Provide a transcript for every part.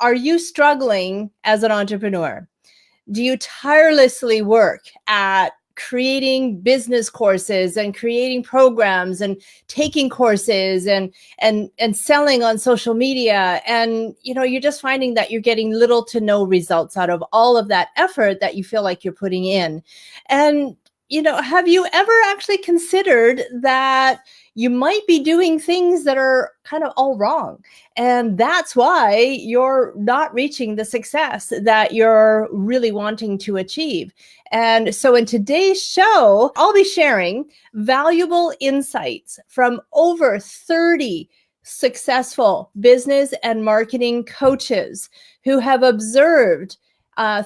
Are you struggling as an entrepreneur? Do you tirelessly work at creating business courses and creating programs and taking courses and selling on social media, and you're just finding that you're getting little to no results out of all of that effort that you feel like you're putting in? And have you ever actually considered that you might be doing things that are kind of all wrong? And that's why you're not reaching the success that you're really wanting to achieve. And so in today's show, I'll be sharing valuable insights from over 30 successful business and marketing coaches who have observed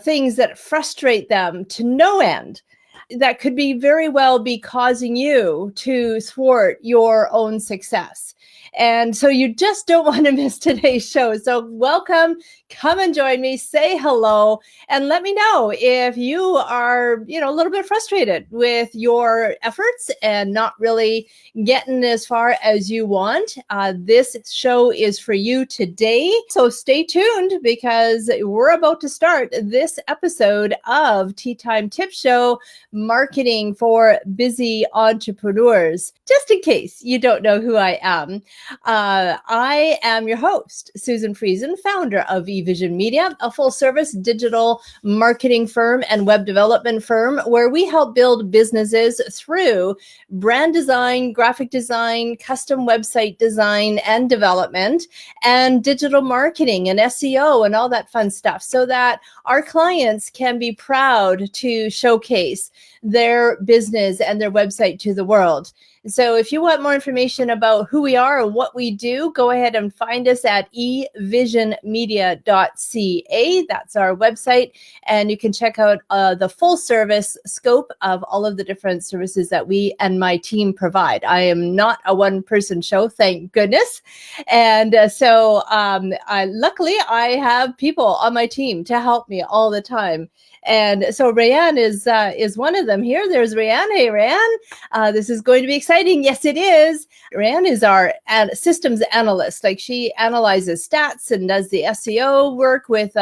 things that frustrate them to no end, that could be very well be causing you to thwart your own success. And so you just don't want to miss today's show. So welcome, come and join me, say hello, and let me know if you are, a little bit frustrated with your efforts and not really getting as far as you want. This show is for you today. So stay tuned, because we're about to start this episode of Tea Time Tip Show, Marketing for Busy Entrepreneurs. Just in case you don't know who I am, I am your host, Susan Friesen, founder of eVision Media, a full-service digital marketing firm and web development firm where we help build businesses through brand design, graphic design, custom website design and development, and digital marketing and SEO and all that fun stuff, so that our clients can be proud to showcase their business and their website to the world. So if you want more information about who we are and what we do, go ahead and find us at evisionmedia.ca. That's our website. And you can check out the full service scope of all of the different services that we and my team provide. I am not a one-person show, thank goodness. And luckily, I have people on my team to help me all the time. And so Rayanne is one of them here. There's Rayanne. Hey, Rayanne. This is going to be exciting. Yes, it is. Rayanne is our systems analyst. Like, she analyzes stats and does the SEO work with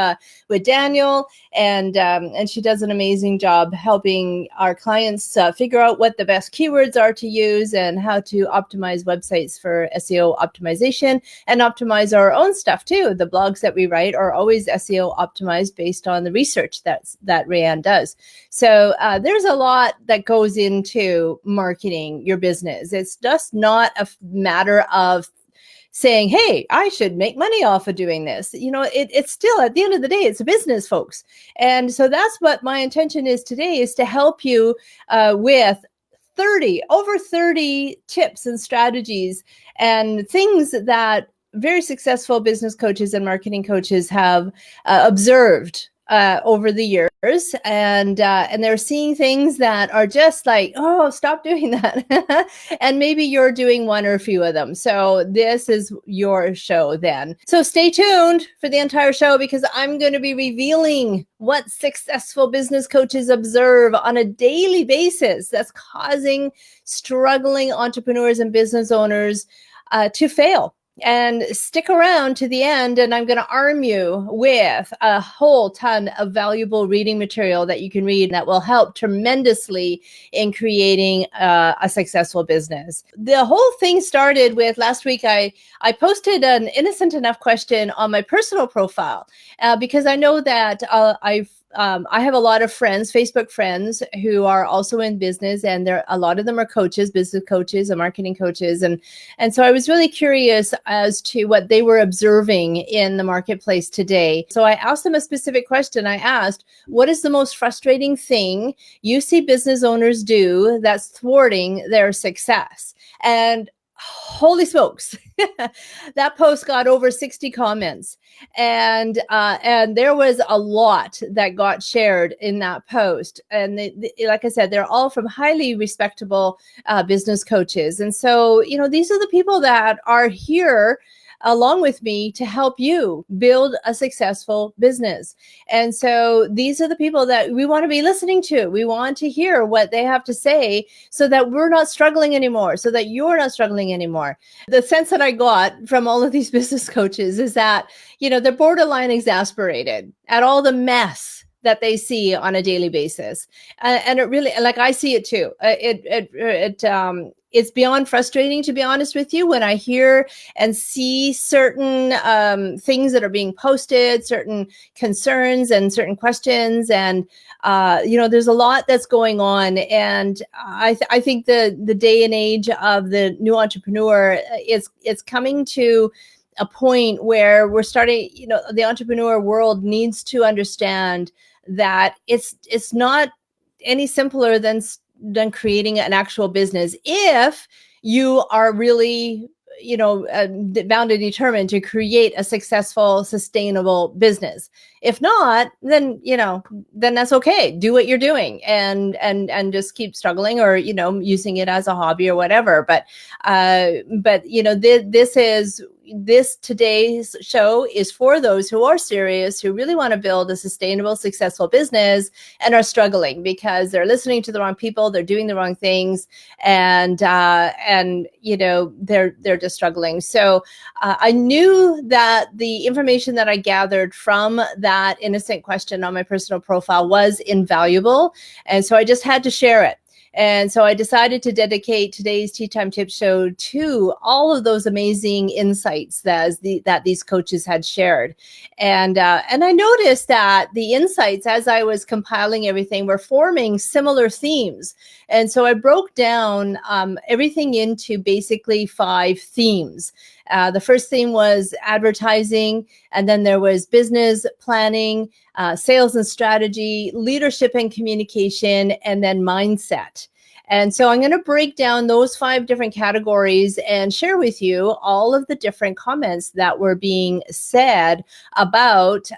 Daniel, and she does an amazing job helping our clients figure out what the best keywords are to use and how to optimize websites for SEO optimization, and optimize our own stuff too. The blogs that we write are always SEO optimized based on the research that Rayanne does. So there's a lot that goes into marketing your business. It's just not a matter of saying, hey, I should make money off of doing this. It's still, at the end of the day, it's a business, folks. And so that's what my intention is today, is to help you with over 30 tips and strategies and things that very successful business coaches and marketing coaches have observed over the years, and they're seeing things that are just like, oh, stop doing that. And maybe you're doing one or a few of them. So this is your show then. So stay tuned for the entire show, because I'm going to be revealing what successful business coaches observe on a daily basis that's causing struggling entrepreneurs and business owners to fail. And stick around to the end, and I'm going to arm you with a whole ton of valuable reading material that you can read that will help tremendously in creating a successful business. The whole thing started with last week. I posted an innocent enough question on my personal profile because I know that I have a lot of friends, Facebook friends, who are also in business, and a lot of them are coaches, business coaches and marketing coaches. And so I was really curious as to what they were observing in the marketplace today. So I asked them a specific question. I asked, what is the most frustrating thing you see business owners do that's thwarting their success? And holy smokes, that post got over 60 comments, and there was a lot that got shared in that post. And like I said, they're all from highly respectable business coaches. And so, these are the people that are here along with me to help you build a successful business. And so these are the people that we want to be listening to. We want to hear what they have to say so that we're not struggling anymore, so that you're not struggling anymore. The sense that I got from all of these business coaches is that, they're borderline exasperated at all the mess that they see on a daily basis. And it really, like, I see it too. It's beyond frustrating, to be honest with you, when I hear and see certain things that are being posted, certain concerns and certain questions. And, there's a lot that's going on. And I think the day and age of the new entrepreneur is coming to a point where we're starting, the entrepreneur world needs to understand that it's not any simpler than creating an actual business if you are really bound and determined to create a successful, sustainable business. If not, then then that's okay. Do what you're doing and just keep struggling, or using it as a hobby or whatever. But this today's show is for those who are serious, who really want to build a sustainable, successful business and are struggling because they're listening to the wrong people, they're doing the wrong things, and they're just struggling. So I knew that the information that I gathered from that innocent question on my personal profile was invaluable, and so I just had to share it. And so I decided to dedicate today's Tea Time Tips show to all of those amazing insights that these coaches had shared. And I noticed that the insights, as I was compiling everything, were forming similar themes. And so I broke down everything into basically 5 themes. The first theme was advertising, and then there was business planning, sales and strategy, leadership and communication, and then mindset. And so I'm going to break down those 5 different categories and share with you all of the different comments that were being said about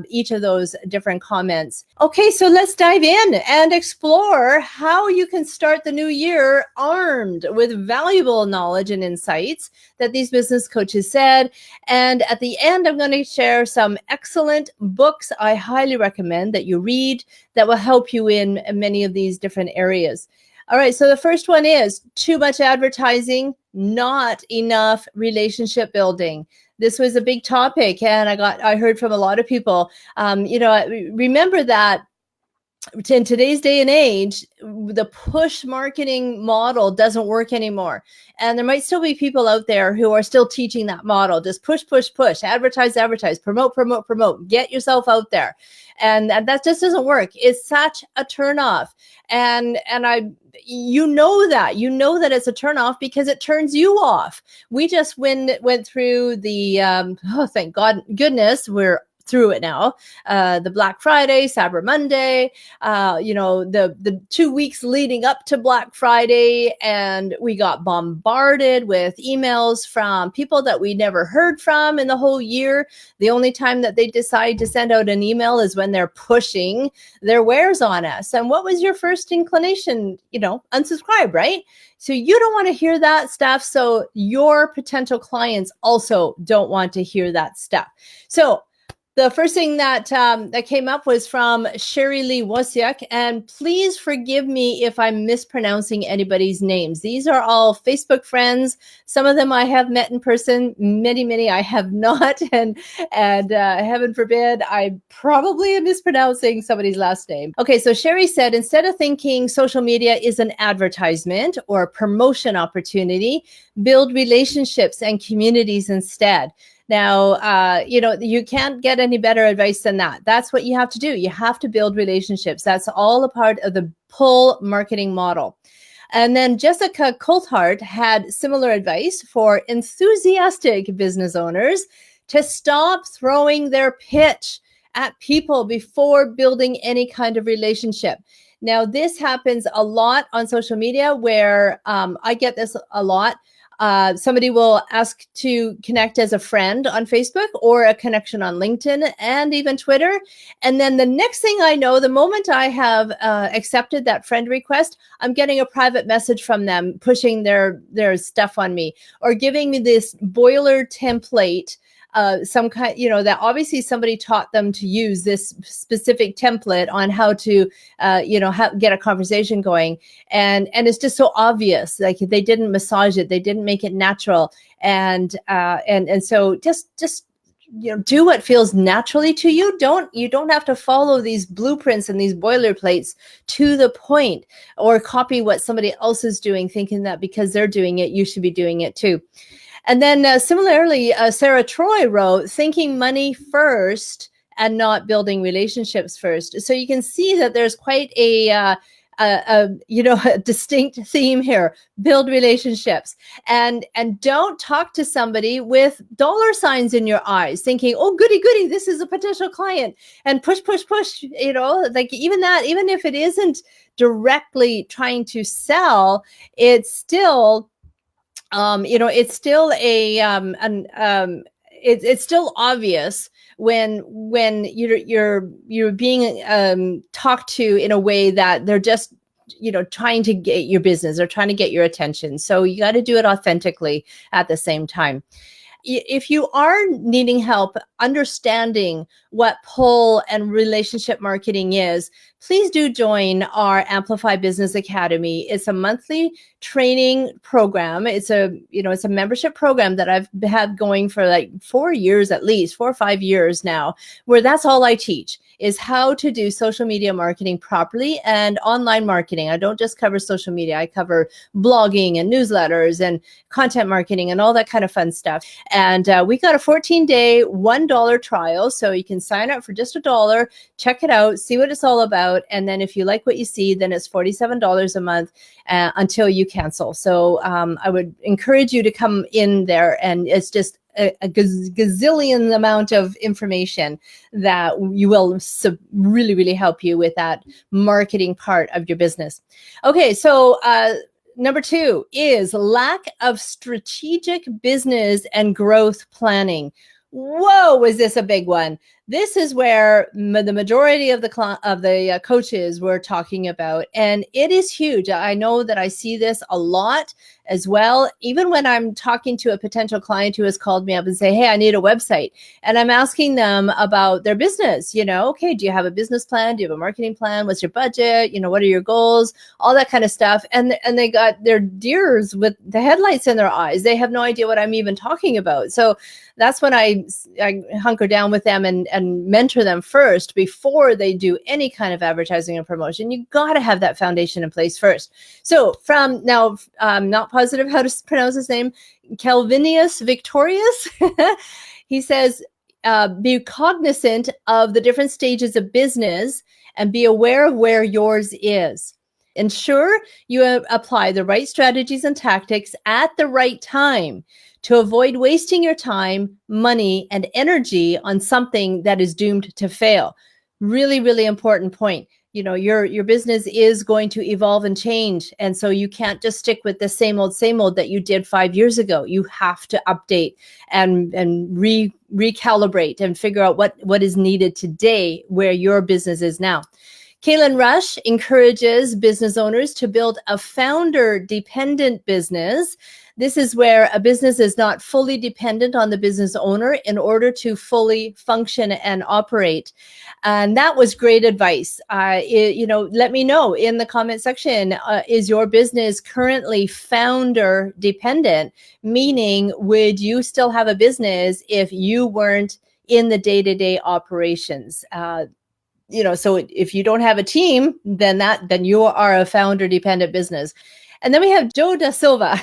each of those different comments. Okay, so let's dive in and explore how you can start the new year armed with valuable knowledge and insights that these business coaches said. And at the end, I'm going to share some excellent books I highly recommend that you read that will help you in many of these different areas. All right, so the first one is too much advertising, not enough relationship building. This was a big topic, and I heard from a lot of people. Remember that in today's day and age, the push marketing model doesn't work anymore. And there might still be people out there who are still teaching that model. Just push, push, push, advertise, promote, promote, promote, get yourself out there. And that just doesn't work. It's such a turnoff. And you know that it's a turnoff because it turns you off. We just went through the, thank goodness, we're through it now. The Black Friday, Cyber Monday, the 2 weeks leading up to Black Friday, and we got bombarded with emails from people that we never heard from in the whole year. The only time that they decide to send out an email is when they're pushing their wares on us. And what was your first inclination? Unsubscribe, right? So you don't want to hear that stuff. So your potential clients also don't want to hear that stuff. So the first thing that came up was from Sherry Lee Wosiak, and please forgive me if I'm mispronouncing anybody's names. These are all Facebook friends. Some of them I have met in person, many I have not, and heaven forbid, I probably am mispronouncing somebody's last name. Okay, so Sherry said, instead of thinking social media is an advertisement or a promotion opportunity, build relationships and communities instead. Now, you can't get any better advice than that. That's what you have to do. You have to build relationships. That's all a part of the pull marketing model. And then Jessica Coulthard had similar advice for enthusiastic business owners to stop throwing their pitch at people before building any kind of relationship. Now, this happens a lot on social media where I get this a lot. Somebody will ask to connect as a friend on Facebook or a connection on LinkedIn and even Twitter. And then the next thing I know, the moment I have accepted that friend request, I'm getting a private message from them pushing their stuff on me or giving me this boiler template, some kind, that obviously somebody taught them to use this specific template on how to, get a conversation going. And it's just so obvious, like they didn't massage it, they didn't make it natural. And so just do what feels naturally to you. You don't have to follow these blueprints and these boilerplates to the point, or copy what somebody else is doing, thinking that because they're doing it, you should be doing it too. And then similarly, Sarah Troy wrote, thinking money first and not building relationships first. So you can see that there's quite a distinct theme here. Build relationships, and don't talk to somebody with dollar signs in your eyes, thinking, oh, goody, this is a potential client, and push, like even if it isn't directly trying to sell, it's still it's still it's still obvious when you're being talked to in a way that they're just trying to get your business or trying to get your attention. So you got to do it authentically at the same time. If you are needing help understanding what pull and relationship marketing is, please do join our Amplify Business Academy. It's a monthly training program. It's a membership program that I've had going for like 4 years, at least 4 or 5 years now, where that's all I teach is how to do social media marketing properly and online marketing. I don't just cover social media. I cover blogging and newsletters and content marketing and all that kind of fun stuff. And we got a 14-day $1 trial. So you can sign up for just $1, check it out, see what it's all about. And then if you like what you see, then it's $47 a month until you cancel. So I would encourage you to come in there, and it's just a gazillion amount of information that you will really, really help you with that marketing part of your business. Okay, so number 2 is lack of strategic business and growth planning. Whoa, is this a big one? This is where the majority of the coaches were talking about, and it is huge. I know that I see this a lot as well. Even when I'm talking to a potential client who has called me up and say, hey, I need a website, and I'm asking them about their business, okay, do you have a business plan? Do you have a marketing plan? What's your budget? What are your goals? All that kind of stuff. And they got their deers with the headlights in their eyes. They have no idea what I'm even talking about. So that's when I hunker down with them and mentor them first before they do any kind of advertising and promotion. You got to have that foundation in place first. So from now, not positive how to pronounce his name, Calvinius Victorius, he says, be cognizant of the different stages of business and be aware of where yours is. Ensure you apply the right strategies and tactics at the right time to avoid wasting your time, money, and energy on something that is doomed to fail. Really, really important point. Your business is going to evolve and change. And so you can't just stick with the same old that you did 5 years ago. You have to update and recalibrate and figure out what is needed today where your business is now. Kaylin Rush encourages business owners to build a founder-dependent business. This is where a business is not fully dependent on the business owner in order to fully function and operate. And that was great advice. Let me know in the comment section, is your business currently founder dependent? Meaning, would you still have a business if you weren't in the day-to-day operations? So if you don't have a team, then you are a founder dependent business. And then we have Joe Da Silva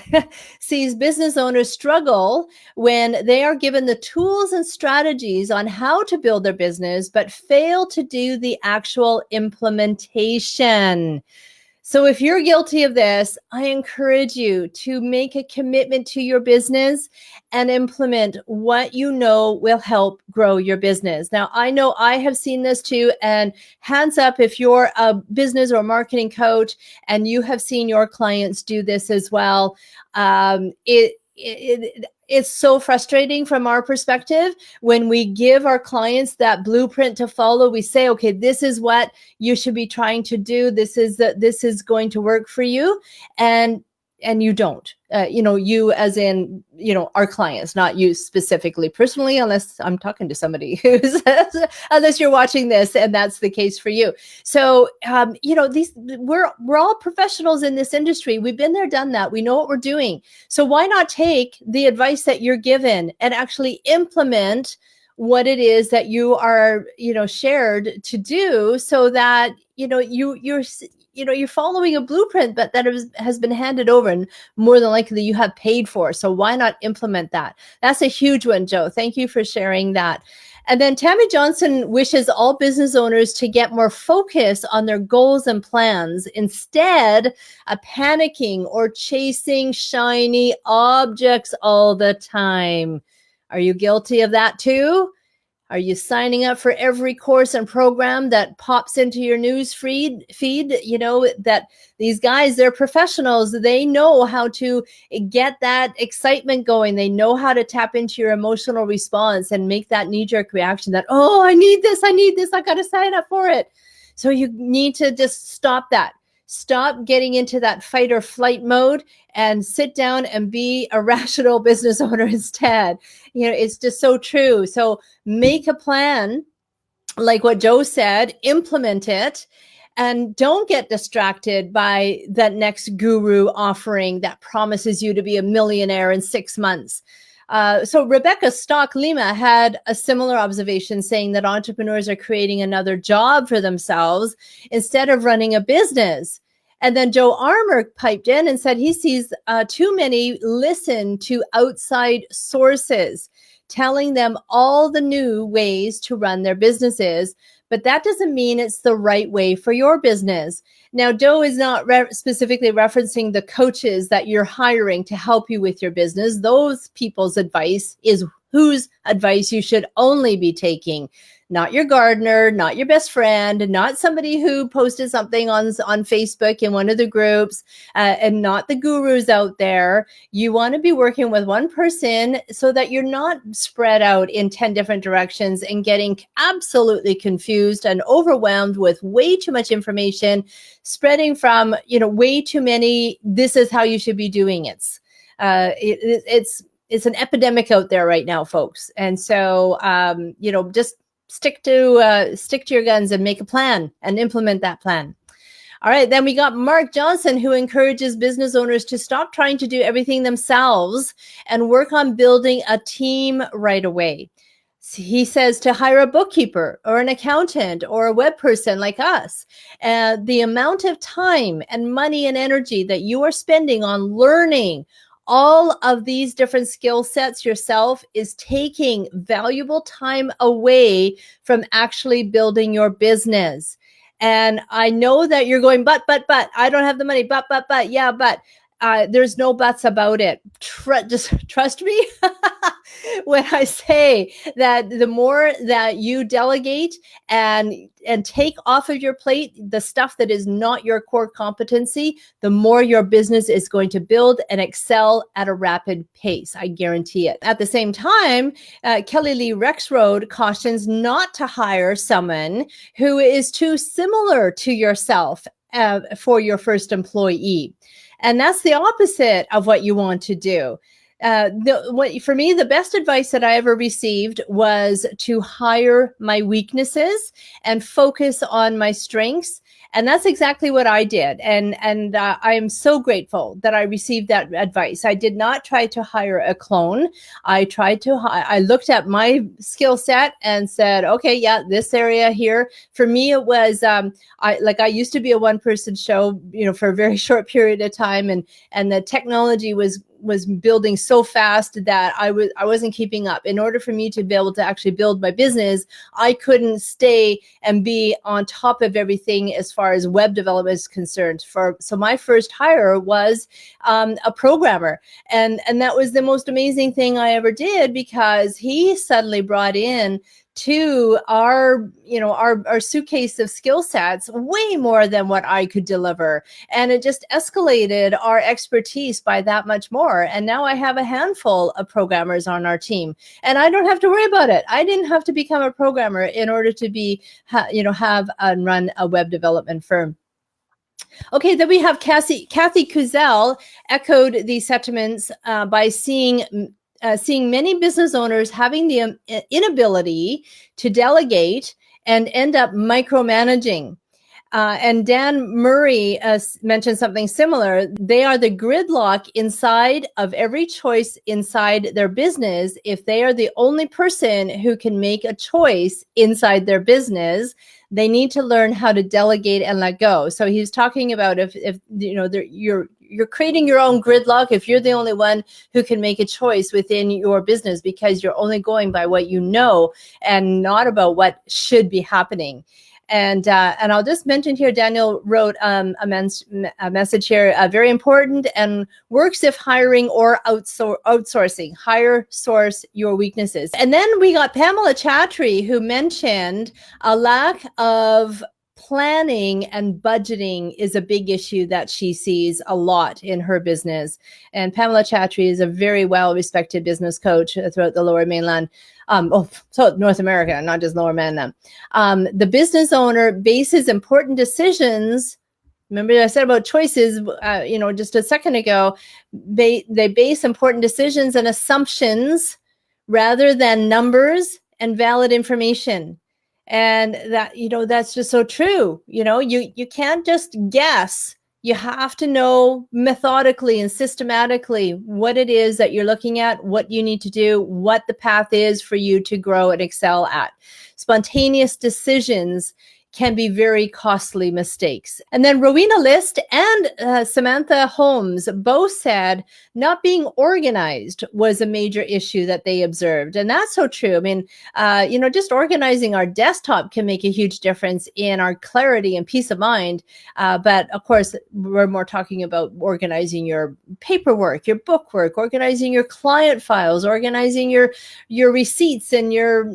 sees business owners struggle when they are given the tools and strategies on how to build their business, but fail to do the actual implementation. So if you're guilty of this, I encourage you to make a commitment to your business and implement what you know will help grow your business. Now, I know I have seen this too, and hands up if you're a business or marketing coach and you have seen your clients do this as well. it's so frustrating from our perspective when we give our clients that blueprint to follow. We say, okay, this is what you should be trying to do. This is going to work for you. And you don't, you as in, our clients, not you specifically personally, unless I'm talking to somebody who's, unless you're watching this and that's the case for you. So, we're all professionals in this industry. We've been there, done that. We know what we're doing. So why not take the advice that you're given and actually implement what it is that you are, shared to do, so that, you're following a blueprint, but that has been handed over, and more than likely you have paid for. So why not implement that? That's a huge one, Joe. Thank you for sharing that. And then Tammy Johnson wishes all business owners to get more focus on their goals and plans instead of panicking or chasing shiny objects all the time. Are you guilty of that too? Are you signing up for every course and program that pops into your news feed? That these guys, they're professionals. They know how to get that excitement going. They know how to tap into your emotional response and make that knee-jerk reaction that, oh, I need this. I got to sign up for it. So you need to just stop that. Stop getting into that fight or flight mode and sit down and be a rational business owner instead. It's just so true. So make a plan, like what Joe said, implement it, and don't get distracted by that next guru offering that promises you to be a millionaire in 6 months. So Rebecca Stock Lima had a similar observation, saying that entrepreneurs are creating another job for themselves instead of running a business. And then Joe Armour piped in and said he sees too many listen to outside sources telling them all the new ways to run their businesses, but that doesn't mean it's the right way for your business. Now, Joe is not specifically referencing the coaches that you're hiring to help you with your business. Those people's advice is whose advice you should only be taking. Not your gardener, not your best friend, not somebody who posted something on Facebook in one of the groups, and not the gurus out there. You want to be working with one person so that you're not spread out in 10 different directions and getting absolutely confused and overwhelmed with way too much information, spreading from, way too many, this is how you should be doing it. It's an epidemic out there right now, folks. And so, just stick to your guns and make a plan and implement that plan. All right. Then we got Mark Johnson, who encourages business owners to stop trying to do everything themselves and work on building a team right away. He says to hire a bookkeeper or an accountant or a web person like us. The amount of time and money and energy that you are spending on learning all of these different skill sets yourself is taking valuable time away from actually building your business. And I know that you're going, but, I don't have the money, but, yeah, but there's no buts about it. Just trust me when I say that the more that you delegate and take off of your plate the stuff that is not your core competency, the more your business is going to build and excel at a rapid pace. I guarantee it. At the same time, Kelly Lee Rexroad cautions not to hire someone who is too similar to yourself for your first employee. And that's the opposite of what you want to do. For me, the best advice that I ever received was to hire my weaknesses and focus on my strengths. And that's exactly what I did. And I am so grateful that I received that advice. I did not try to hire a clone. I looked at my skill set and said, okay, yeah, this area here. For me, it was, I used to be a one-person show, for a very short period of time. And the technology was building so fast that I wasn't keeping up. In order for me to be able to actually build my business, I couldn't stay and be on top of everything as far as web development is concerned. So my first hire was a programmer, and that was the most amazing thing I ever did, because he suddenly brought in to our suitcase of skill sets way more than what I could deliver. And it just escalated our expertise by that much more. And now I have a handful of programmers on our team, and I don't have to worry about it. I didn't have to become a programmer in order to have and run a web development firm. Okay, then we have Kathy Kuzel echoed these sentiments by seeing many business owners having the inability to delegate and end up micromanaging. And Dan Murray mentioned something similar. They are the gridlock inside of every choice inside their business. If they are the only person who can make a choice inside their business, they need to learn how to delegate and let go. So he's talking about if you're creating your own gridlock, if you're the only one who can make a choice within your business because you're only going by what you know and not about what should be happening. And I'll just mention here, Daniel wrote a message here, very important, and works if hiring or outsourcing. Hire, source your weaknesses. And then we got Pamela Chatry, who mentioned a lack of planning and budgeting is a big issue that she sees a lot in her business. And Pamela Chatry is a very well-respected business coach throughout the Lower Mainland. So North America, not just Lower Mainland. The business owner bases important decisions. Remember I said about choices, just a second ago. They base important decisions and assumptions rather than numbers and valid information. And that, that's just so true. You can't just guess. You have to know methodically and systematically what it is that you're looking at, what you need to do, what the path is for you to grow and excel at. Spontaneous decisions can be very costly mistakes. And then Rowena List and Samantha Holmes both said not being organized was a major issue that they observed. And that's so true. I mean, just organizing our desktop can make a huge difference in our clarity and peace of mind. But of course, we're more talking about organizing your paperwork, your bookwork, organizing your client files, organizing your receipts and your,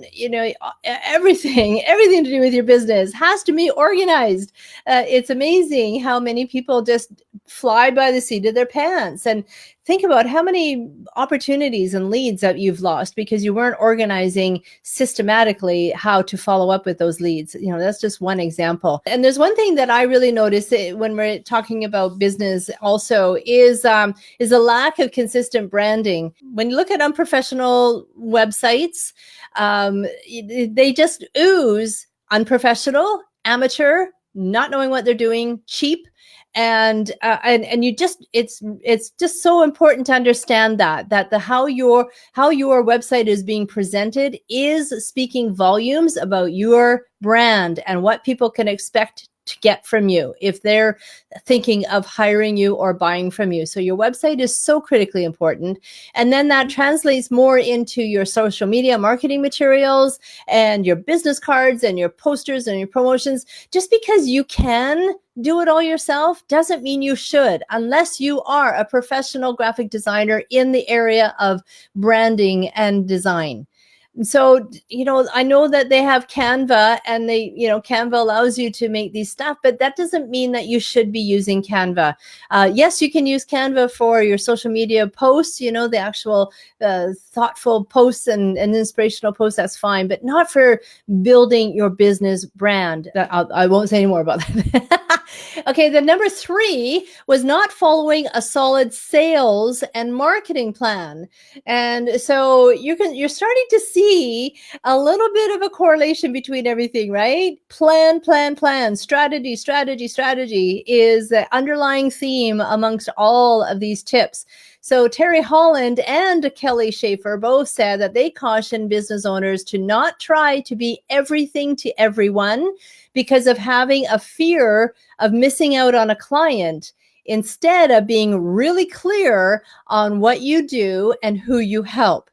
everything to do with your business has to be organized. It's amazing how many people just fly by the seat of their pants. And think about how many opportunities and leads that you've lost because you weren't organizing systematically how to follow up with those leads. That's just one example. And there's one thing that I really notice when we're talking about business also is a lack of consistent branding. When you look at unprofessional websites, they just ooze unprofessional, amateur, not knowing what they're doing, cheap. And you just, it's just so important to understand that how your website is being presented is speaking volumes about your brand and what people can expect to get from you if they're thinking of hiring you or buying from you. So your website is so critically important. And then that translates more into your social media marketing materials and your business cards and your posters and your promotions. Just because you can do it all yourself doesn't mean you should, unless you are a professional graphic designer in the area of branding and design. So, I know that they have Canva and Canva allows you to make these stuff, but that doesn't mean that you should be using Canva. Yes, you can use Canva for your social media posts, the actual thoughtful posts and inspirational posts, that's fine, but not for building your business brand. I won't say any more about that. Okay, the number 3 was not following a solid sales and marketing plan. And so you're starting to see a little bit of a correlation between everything, right? Plan, strategy is the underlying theme amongst all of these tips. So Terry Holland and Kelly Schaefer both said that they caution business owners to not try to be everything to everyone because of having a fear of missing out on a client, instead of being really clear on what you do and who you help.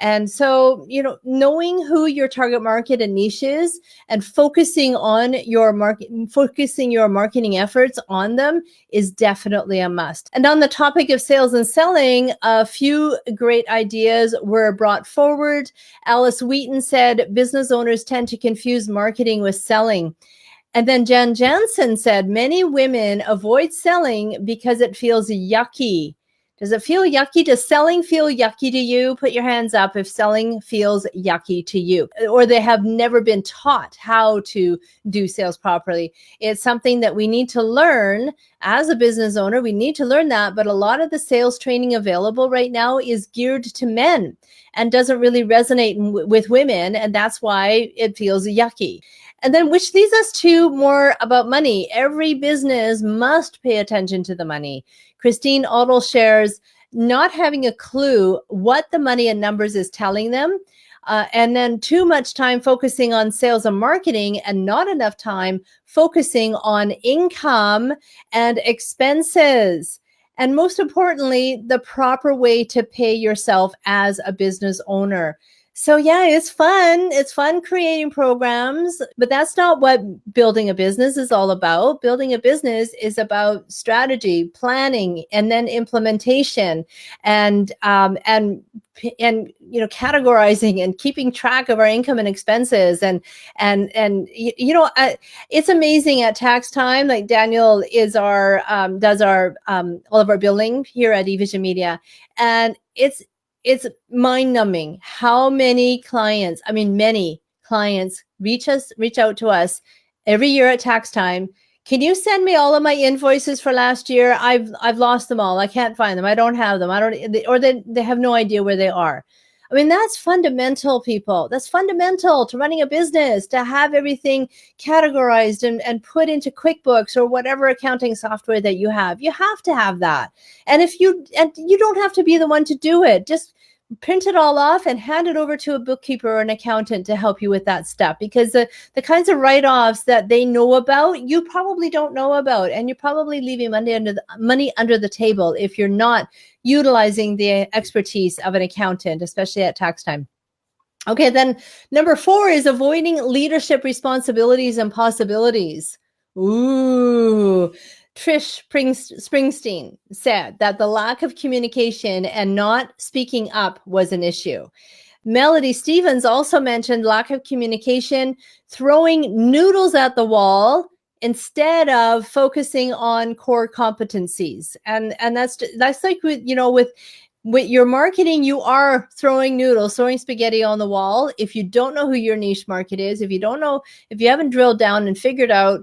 And so, knowing who your target market and niche is and focusing your marketing efforts on them is definitely a must. And on the topic of sales and selling, a few great ideas were brought forward. Alice Wheaton said business owners tend to confuse marketing with selling. And then Jen Jansen said, many women avoid selling because it feels yucky. Does it feel yucky? Does selling feel yucky to you? Put your hands up if selling feels yucky to you, or they have never been taught how to do sales properly. It's something that we need to learn as a business owner. We need to learn that, but a lot of the sales training available right now is geared to men and doesn't really resonate with women, and that's why it feels yucky. And then, which leads us to more about money. Every business must pay attention to the money. Christine Otto shares not having a clue what the money and numbers is telling them, and then too much time focusing on sales and marketing and not enough time focusing on income and expenses. And most importantly, the proper way to pay yourself as a business owner. So yeah, it's fun. It's fun creating programs, but that's not what building a business is all about. Building a business is about strategy, planning, and then implementation, and categorizing and keeping track of our income and expenses. It's amazing at tax time. Like Daniel does our all of our billing here at eVision Media, and it's mind-numbing how many clients reach out to us every year at tax time. Can you send me all of my invoices for last year? I've lost them all. I can't find them. I don't have them. They have no idea where they are. I mean, that's fundamental, people. That's fundamental to running a business, to have everything categorized and put into QuickBooks or whatever accounting software that you have. You have to have that. And you don't have to be the one to do it. Just print it all off and hand it over to a bookkeeper or an accountant to help you with that step, because the kinds of write-offs that they know about, you probably don't know about, and you're probably leaving money under the table if you're not utilizing the expertise of an accountant, especially at tax time. Okay, then number 4 is avoiding leadership responsibilities and possibilities. Ooh. Trish Springsteen said that the lack of communication and not speaking up was an issue. Melody Stevens also mentioned lack of communication, throwing noodles at the wall instead of focusing on core competencies. And that's like with your marketing, you are throwing spaghetti on the wall. If you don't know who your niche market is, if you haven't drilled down and figured out,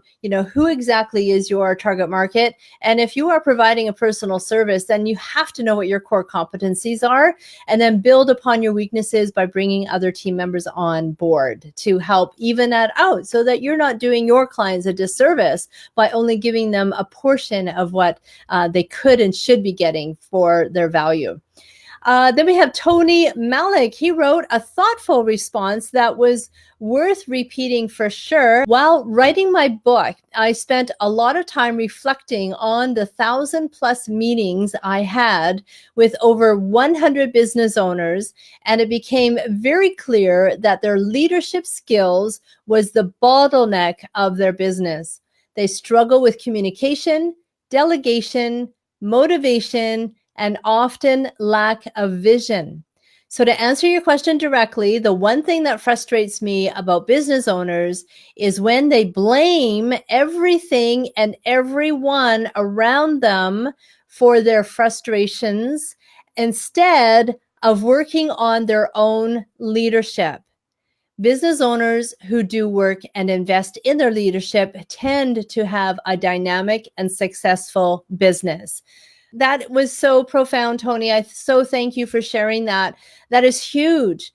who exactly is your target market, and if you are providing a personal service, then you have to know what your core competencies are, and then build upon your weaknesses by bringing other team members on board to help even that out, so that you're not doing your clients a disservice by only giving them a portion of what they could and should be getting for their value. Then we have Tony Malik. He wrote a thoughtful response that was worth repeating for sure. While writing my book, I spent a lot of time reflecting on the 1,000+ meetings I had with over 100 business owners, and it became very clear that their leadership skills was the bottleneck of their business. They struggle with communication, delegation, motivation, and often lack of vision. So to answer your question directly, the one thing that frustrates me about business owners is when they blame everything and everyone around them for their frustrations instead of working on their own leadership. Business owners who do work and invest in their leadership tend to have a dynamic and successful business. That was so profound, Tony. I so thank you for sharing that. That is huge,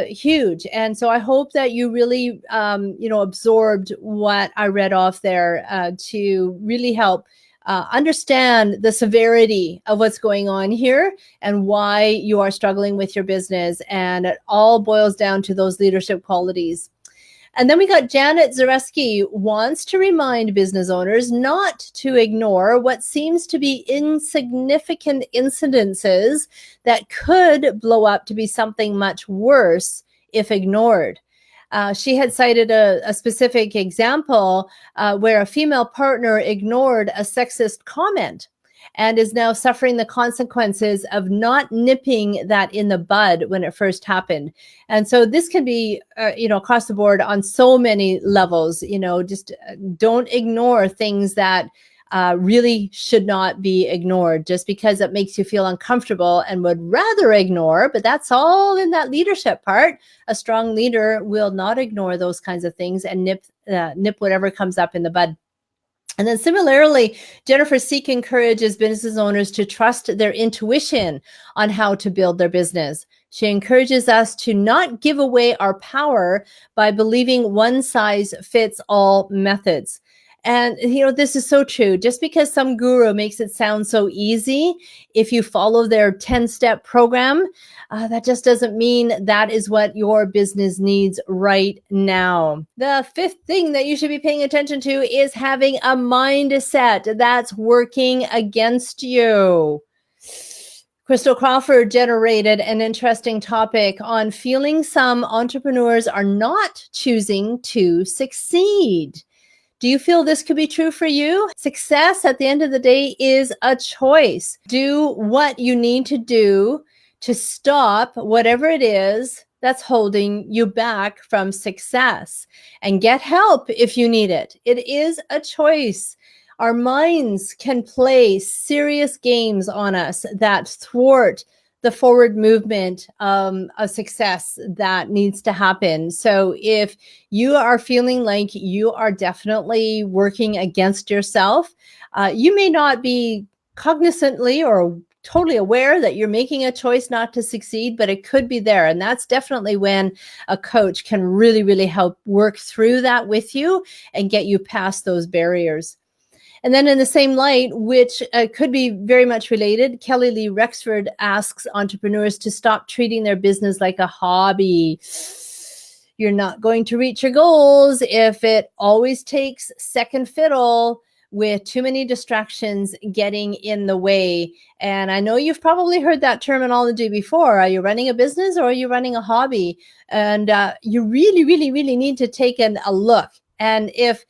huge. And so I hope that you really, absorbed what I read off there to really help understand the severity of what's going on here and why you are struggling with your business. And it all boils down to those leadership qualities. And then we got Janet Zareski wants to remind business owners not to ignore what seems to be insignificant incidences that could blow up to be something much worse if ignored. She had cited a specific example where a female partner ignored a sexist comment and is now suffering the consequences of not nipping that in the bud when it first happened. And so this can be, across the board on so many levels. Just don't ignore things that really should not be ignored just because it makes you feel uncomfortable and would rather ignore. But that's all in that leadership part. A strong leader will not ignore those kinds of things and nip whatever comes up in the bud. And then similarly, Jennifer Seek encourages business owners to trust their intuition on how to build their business. She encourages us to not give away our power by believing one size fits all methods. And, this is so true. Just because some guru makes it sound so easy, if you follow their 10-step program, that just doesn't mean that is what your business needs right now. The fifth thing that you should be paying attention to is having a mindset that's working against you. Crystal Crawford generated an interesting topic on feeling some entrepreneurs are not choosing to succeed. Do you feel this could be true for you? Success at the end of the day is a choice. Do what you need to do to stop whatever it is that's holding you back from success, and get help if you need it. It is a choice. Our minds can play serious games on us that thwart the forward movement of success that needs to happen. So if you are feeling like you are definitely working against yourself, you may not be cognizantly or totally aware that you're making a choice not to succeed, but it could be there. And that's definitely when a coach can really, really help work through that with you and get you past those barriers. And then in the same light, which could be very much related, Kelly Lee Rexford asks entrepreneurs to stop treating their business like a hobby. You're not going to reach your goals if it always takes second fiddle with too many distractions getting in the way. And I know you've probably heard that terminology before. Are you running a business or are you running a hobby? And you really, really, really need to take a look. And if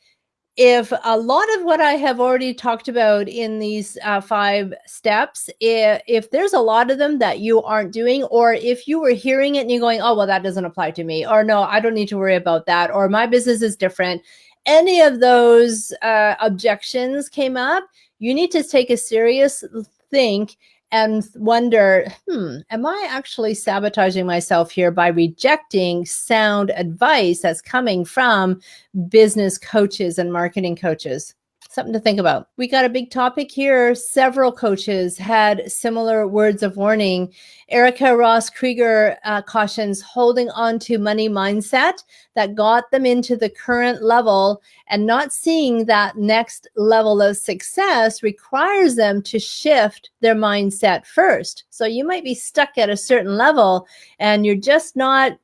a lot of what I have already talked about in these 5 steps, if there's a lot of them that you aren't doing, or if you were hearing it and you're going, oh, well, that doesn't apply to me, or no, I don't need to worry about that, or my business is different, any of those objections came up, you need to take a serious think and wonder, am I actually sabotaging myself here by rejecting sound advice that's coming from business coaches and marketing coaches? Something to think about. We got a big topic here. Several coaches had similar words of warning. Erica Ross Krieger cautions holding on to money mindset that got them into the current level and not seeing that next level of success requires them to shift their mindset first. So you might be stuck at a certain level and you're just not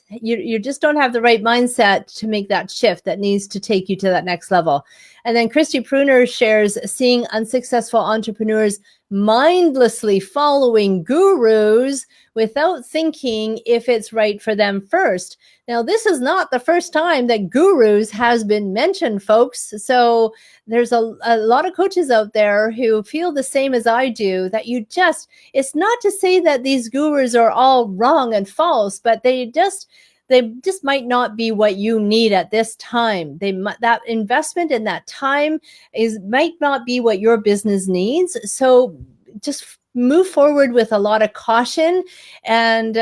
you just don't have the right mindset to make that shift that needs to take you to that next level. And then Christy Pruner shares seeing unsuccessful entrepreneurs mindlessly following gurus without thinking if it's right for them first. Now, this is not the first time that gurus has been mentioned, folks. So there's a lot of coaches out there who feel the same as I do, that it's not to say that these gurus are all wrong and false, but they just might not be what you need at this time. That investment in that time might not be what your business needs. So just move forward with a lot of caution and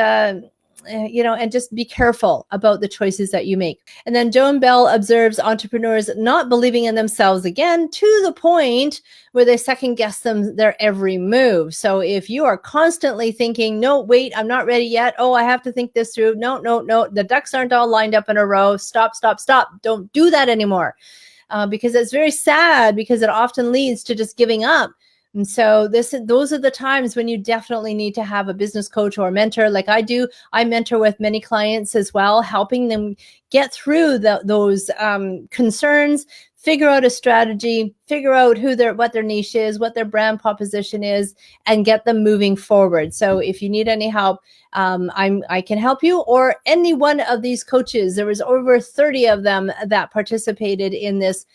just be careful about the choices that you make. And then Joan Bell observes entrepreneurs not believing in themselves again to the point where they second guess their every move. So if you are constantly thinking, no, wait, I'm not ready yet. Oh, I have to think this through. No, the ducks aren't all lined up in a row. Stop. Don't do that anymore. Because it's very sad, because it often leads to just giving up. And so those are the times when you definitely need to have a business coach or a mentor like I do. I mentor with many clients as well, helping them get through those concerns, figure out a strategy, figure out what their niche is, what their brand proposition is, and get them moving forward. So if you need any help, I can help you, or any one of these coaches. There was over 30 of them that participated in this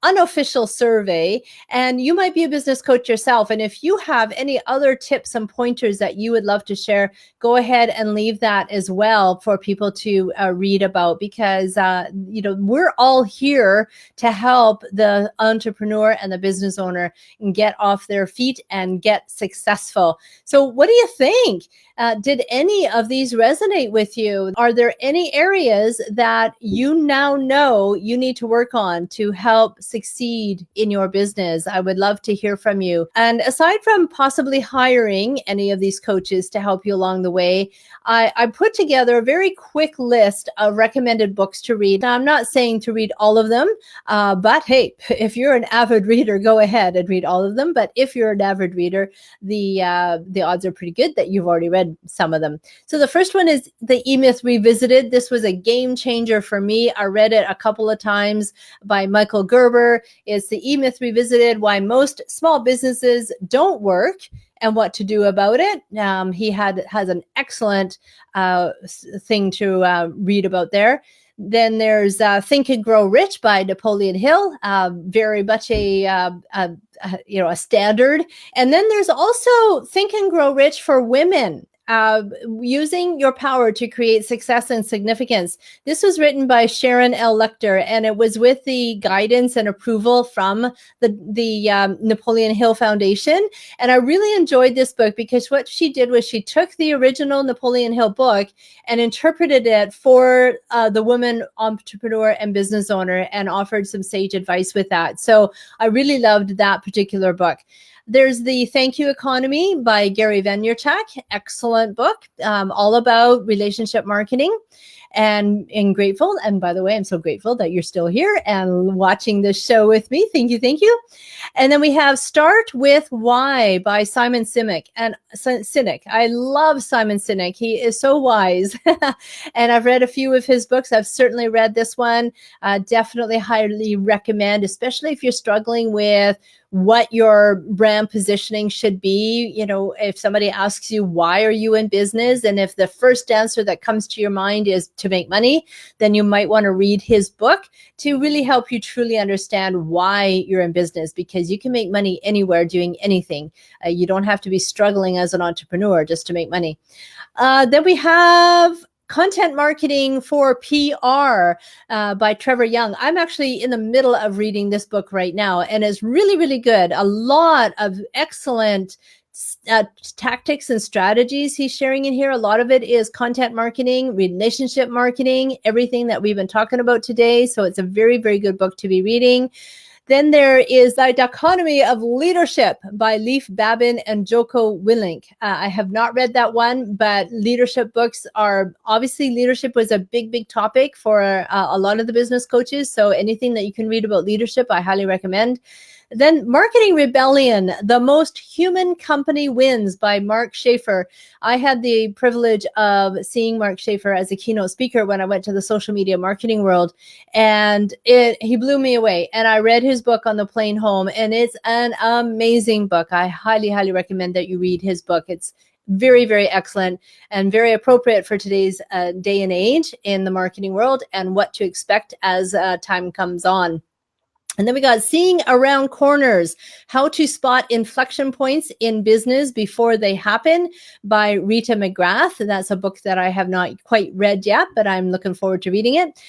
unofficial survey, and you might be a business coach yourself. And if you have any other tips and pointers that you would love to share, go ahead and leave that as well for people to read about, because we're all here to help the entrepreneur and the business owner get off their feet and get successful. So what do you think? Did any of these resonate with you? Are there any areas that you now know you need to work on to help succeed in your business? I would love to hear from you. And aside from possibly hiring any of these coaches to help you along the way, I put together a very quick list of recommended books to read. Now, I'm not saying to read all of them, but hey, if you're an avid reader, go ahead and read all of them. But if you're an avid reader, the odds are pretty good that you've already read some of them. So the first one is The E-Myth Revisited. This was a game changer for me. I read it a couple of times by Michael Gerber. It's The E-Myth Revisited: Why Most Small Businesses Don't Work and What to Do About It. He has an excellent thing to read about there. Then there's Think and Grow Rich by Napoleon Hill, very much a standard. And then there's also Think and Grow Rich for Women. Using your power to create success and significance. This was written by Sharon L. Lecter, and it was with the guidance and approval from the Napoleon Hill Foundation. And I really enjoyed this book because what she did was she took the original Napoleon Hill book and interpreted it for the woman entrepreneur and business owner, and offered some sage advice with that. So I really loved that particular book. There's The Thank You Economy by Gary Vaynerchuk. Excellent book, all about relationship marketing, and grateful. And by the way, I'm so grateful that you're still here and watching this show with me. Thank you. Thank you. And then we have Start With Why by Simon Sinek. I love Simon Sinek. He is so wise. And I've read a few of his books. I've certainly read this one. Definitely highly recommend, especially if you're struggling with what your brand positioning should be. You know, if somebody asks you, why are you in business? And if the first answer that comes to your mind is to make money, then you might want to read his book to really help you truly understand why you're in business, because you can make money anywhere doing anything. You don't have to be struggling as an entrepreneur just to make money. Then we have Content Marketing for PR by Trevor Young. I'm actually in the middle of reading this book right now, and it's really, really good. A lot of excellent tactics and strategies he's sharing in here. A lot of it is content marketing, relationship marketing, everything that we've been talking about today. So it's a very, very good book to be reading. Then there is The Dichotomy of Leadership by Leif Babin and Joko Willink. I have not read that one, but leadership books are, obviously leadership was a big, big topic for a lot of the business coaches. So anything that you can read about leadership, I highly recommend. Then Marketing Rebellion, The Most Human Company Wins by Mark Schaefer. I had the privilege of seeing Mark Schaefer as a keynote speaker when I went to the social media marketing world, and he blew me away. And I read his book on the plane home, and it's an amazing book. I highly, highly recommend that you read his book. It's very, very excellent and very appropriate for today's day and age in the marketing world and what to expect as time comes on. And then we got Seeing Around Corners, How to Spot Inflection Points in Business Before They Happen by Rita McGrath. And that's a book that I have not quite read yet, but I'm looking forward to reading it.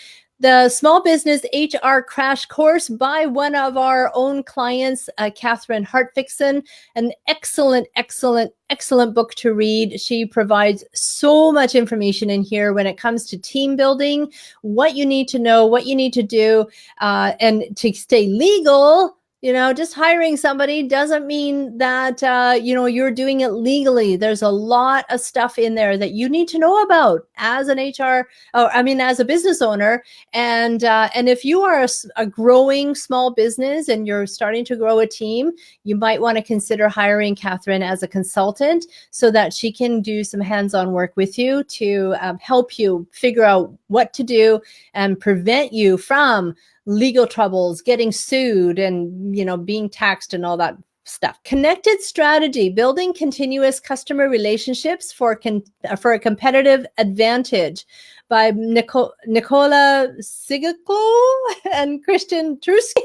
The Small Business HR Crash Course by one of our own clients, Catherine Hartfixen. An excellent, excellent, excellent book to read. She provides so much information in here when it comes to team building, what you need to know, what you need to do, and to stay legal Just hiring somebody doesn't mean that, you're doing it legally. There's a lot of stuff in there that you need to know about as an HR, as a business owner. And if you are a growing small business and you're starting to grow a team, you might want to consider hiring Catherine as a consultant so that she can do some hands-on work with you to help you figure out what to do and prevent you from legal troubles, getting sued, and being taxed and all that stuff. Connected strategy: building continuous customer relationships for a competitive advantage, by Nicola Sigaklo and Christian Trusky.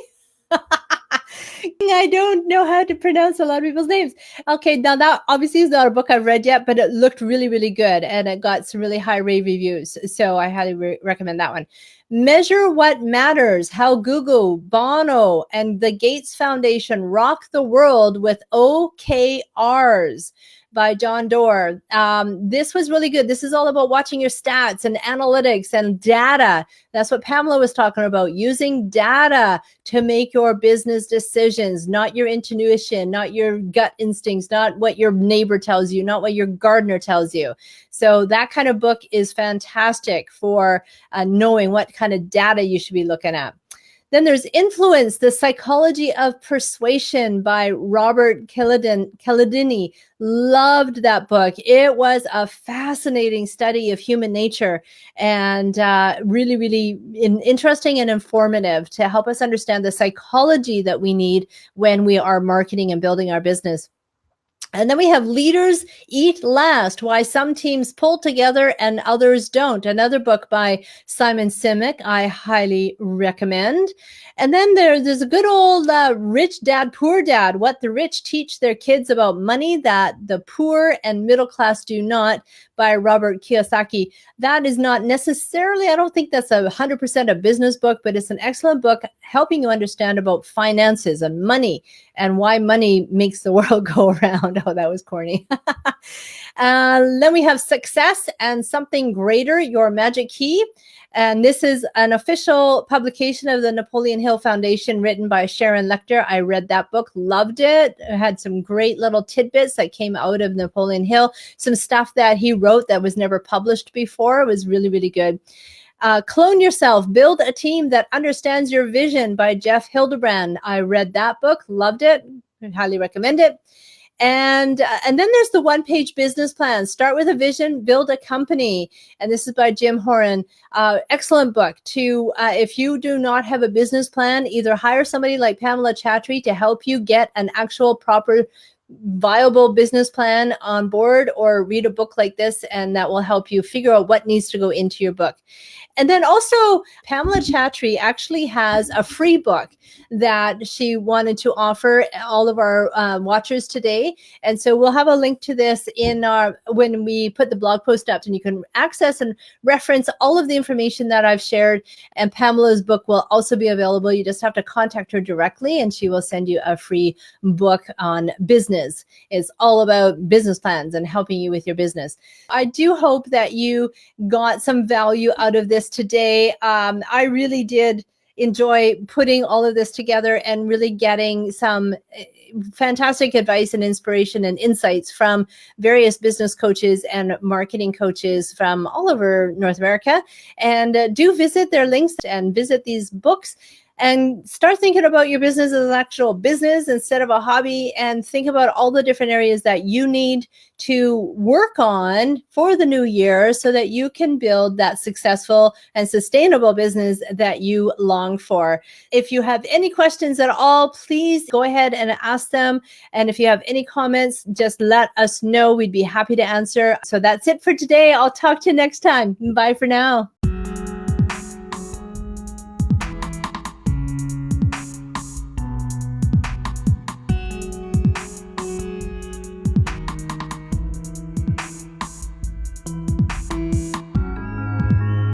I don't know how to pronounce a lot of people's names. Okay, now that obviously is not a book I've read yet, but it looked really, really good, and it got some really high rave reviews. So I highly recommend that one. Measure What Matters: How Google, Bono, and the Gates Foundation Rock the World with OKRs, by John Doerr. This was really good. This is all about watching your stats and analytics and data. That's what Pamela was talking about, using data to make your business decisions, not your intuition, not your gut instincts, not what your neighbor tells you, not what your gardener tells you. So that kind of book is fantastic for knowing what kind of data you should be looking at. Then there's Influence: The Psychology of Persuasion, by Robert Cialdini. Loved that book. It was a fascinating study of human nature, and really, really interesting and informative to help us understand the psychology that we need when we are marketing and building our business. And then we have Leaders Eat Last: Why Some Teams Pull Together and Others Don't. Another book by Simon Sinek I highly recommend. And then there's a good old Rich Dad, Poor Dad: What the Rich Teach Their Kids About Money That the Poor and Middle Class Do Not, by Robert Kiyosaki. That is not necessarily, I don't think that's 100% a business book, but it's an excellent book helping you understand about finances and money and why money makes the world go around. Oh, that was corny. Then we have Success and Something Greater: Your Magic Key. And this is an official publication of the Napoleon Hill Foundation, written by Sharon Lecter. I read that book, loved it. It had some great little tidbits that came out of Napoleon Hill, some stuff that he wrote that was never published before. It was really, really good. Clone Yourself: Build a Team That Understands Your Vision, by Jeff Hildebrand. I read that book, loved it, I highly recommend it. And then there's the one-page business plan: Start with a Vision, Build a Company. And this is by Jim Horan. Excellent book to, if you do not have a business plan, either hire somebody like Pamela Chatry to help you get an actual proper viable business plan on board, or read a book like this, and that will help you figure out what needs to go into your book. And then also, Pamela Chatry actually has a free book that she wanted to offer all of our watchers today. And so we'll have a link to this in when we put the blog post up, and you can access and reference all of the information that I've shared. And Pamela's book will also be available. You just have to contact her directly, and she will send you a free book on business. It's all about business plans and helping you with your business. I do hope that you got some value out of this today. I really did enjoy putting all of this together and really getting some fantastic advice and inspiration and insights from various business coaches and marketing coaches from all over North America. And do visit their links and visit these books, and start thinking about your business as an actual business instead of a hobby, and think about all the different areas that you need to work on for the new year so that you can build that successful and sustainable business that you long for. If you have any questions at all, please go ahead and ask them. And if you have any comments, just let us know. We'd be happy to answer. So that's it for today. I'll talk to you next time. Bye for now.